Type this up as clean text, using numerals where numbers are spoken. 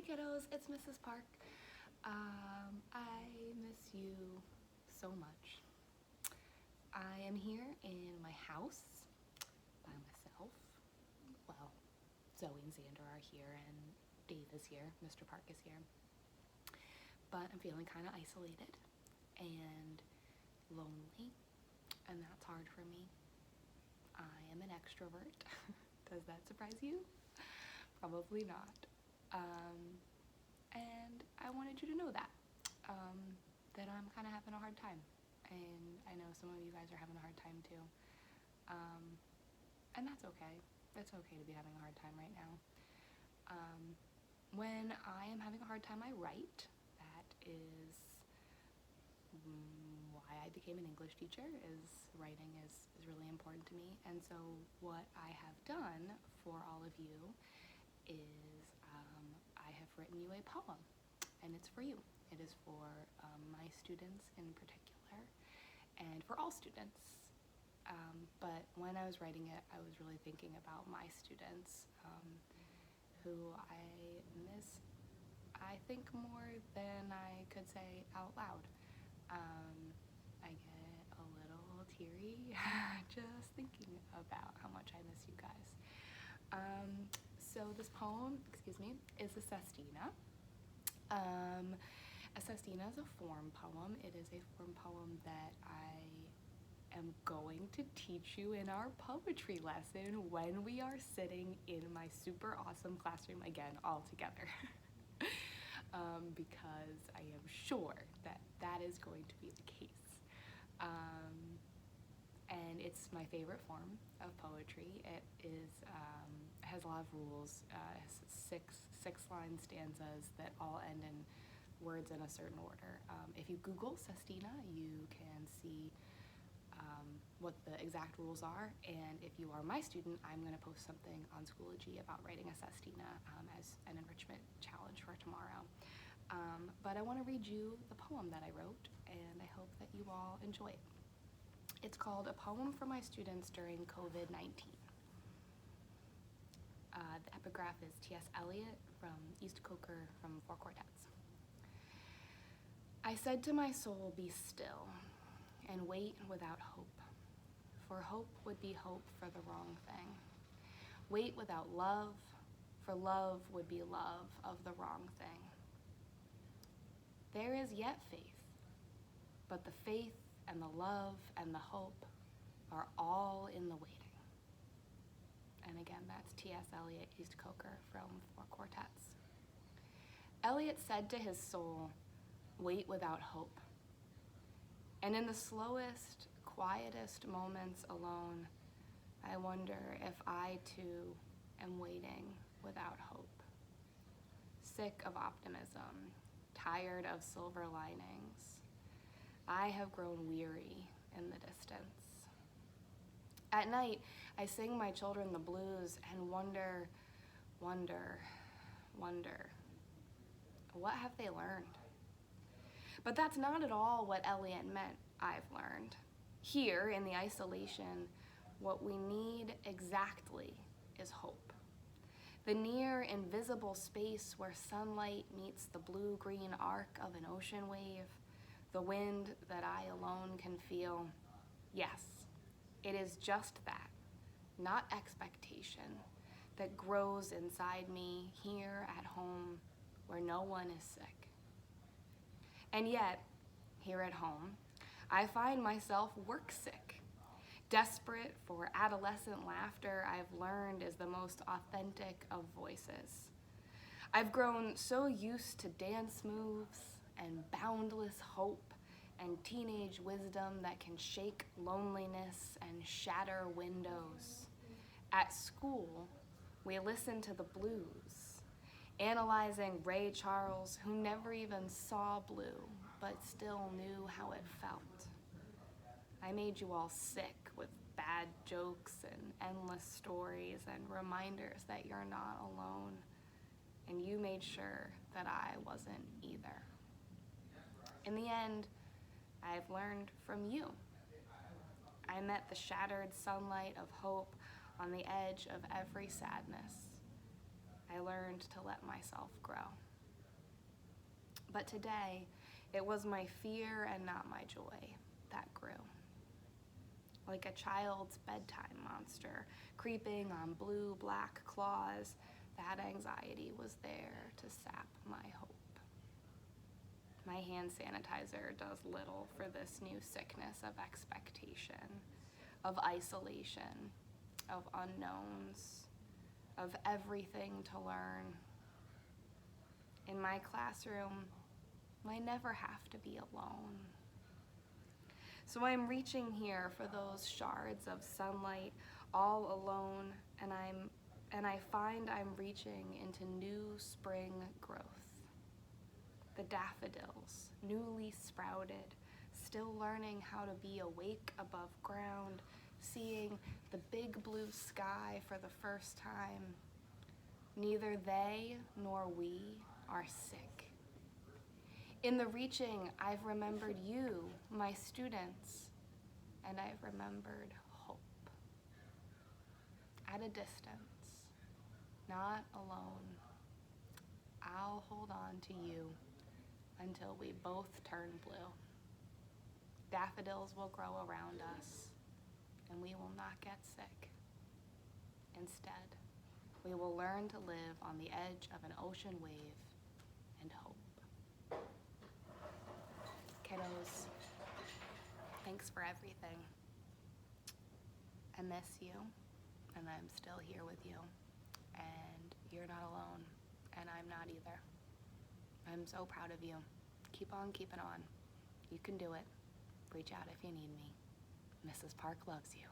kiddos, it's Mrs. Park. I miss you so much. I am here in my house by myself. Well, Zoe and Xander are here and Dave is here, Mr. Park is here. But I'm feeling kind of isolated and lonely, and that's hard for me. I am an extrovert. Does that surprise you? Probably not. And I wanted you to know that I'm kind of having a hard time. And I know some of you guys are having a hard time too. And that's okay. It's okay to be having a hard time right now. When I am having a hard time, I write. That is why I became an English teacher, writing is really important to me. And so what I have done for all of you is I have written you a poem, and it's for you. It is for my students in particular, and for all students. But when I was writing it, I was really thinking about my students, who I miss, I think, more than I could say out loud. I get a little teary just thinking about how much I miss you guys. So this poem, is a sestina. A sestina is a form poem. It is a form poem that I am going to teach you in our poetry lesson when we are sitting in my super awesome classroom again all together. Because I am sure that is going to be the case. And it's my favorite form of poetry. It is has a lot of rules, six-line stanzas that all end in words in a certain order. If you Google sestina, you can see what the exact rules are, and if you are my student, I'm going to post something on Schoology about writing a sestina as an enrichment challenge for tomorrow. But I want to read you the poem that I wrote, and I hope that you all enjoy it. It's called A Poem for My Students During COVID-19. The epigraph is T.S. Eliot from East Coker from Four Quartets. I said to my soul, be still, and wait without hope, for hope would be hope for the wrong thing. Wait without love, for love would be love of the wrong thing. There is yet faith, but the faith and the love and the hope are all in the waiting. And again, that's T.S. Eliot, East Coker from Four Quartets. Eliot said to his soul, wait without hope. And in the slowest, quietest moments alone, I wonder if I too am waiting without hope. Sick of optimism, tired of silver linings, I have grown weary in the distance. At night, I sing my children the blues and wonder, what have they learned? But that's not at all what Eliot meant, I've learned. Here, in the isolation, what we need exactly is hope. The near, invisible space where sunlight meets the blue-green arc of an ocean wave, the wind that I alone can feel. Yes, it is just that, not expectation, that grows inside me here at home where no one is sick. And yet, here at home, I find myself work sick, desperate for adolescent laughter I've learned is the most authentic of voices. I've grown so used to dance moves and boundless hope and teenage wisdom that can shake loneliness and shatter windows. At school, we listen to the blues, analyzing Ray Charles, who never even saw blue, but still knew how it felt. I made you all sick with bad jokes and endless stories and reminders that you're not alone, and you made sure that I wasn't either. In the end, I've learned from you. I met the shattered sunlight of hope on the edge of every sadness. I learned to let myself grow. But today, it was my fear and not my joy that grew. Like a child's bedtime monster creeping on blue-black claws, that anxiety was there to sap my hope. My hand sanitizer does little for this new sickness of expectation, of isolation, of unknowns, of everything to learn. In my classroom, I never have to be alone. So I'm reaching here for those shards of sunlight all alone, and I find I'm reaching into new spring growth. The daffodils, newly sprouted, still learning how to be awake above ground, seeing the big blue sky for the first time. Neither they nor we are sick. In the reaching, I've remembered you, my students, and I've remembered hope. At a distance, not alone, I'll hold on to you until we both turn blue. Daffodils will grow around us, and we will not get sick. Instead, we will learn to live on the edge of an ocean wave and hope. Kiddos, thanks for everything. I miss you, and I'm still here with you. And you're not alone, and I'm not either. I'm so proud of you. Keep on keeping on. You can do it. Reach out if you need me. Mrs. Park loves you.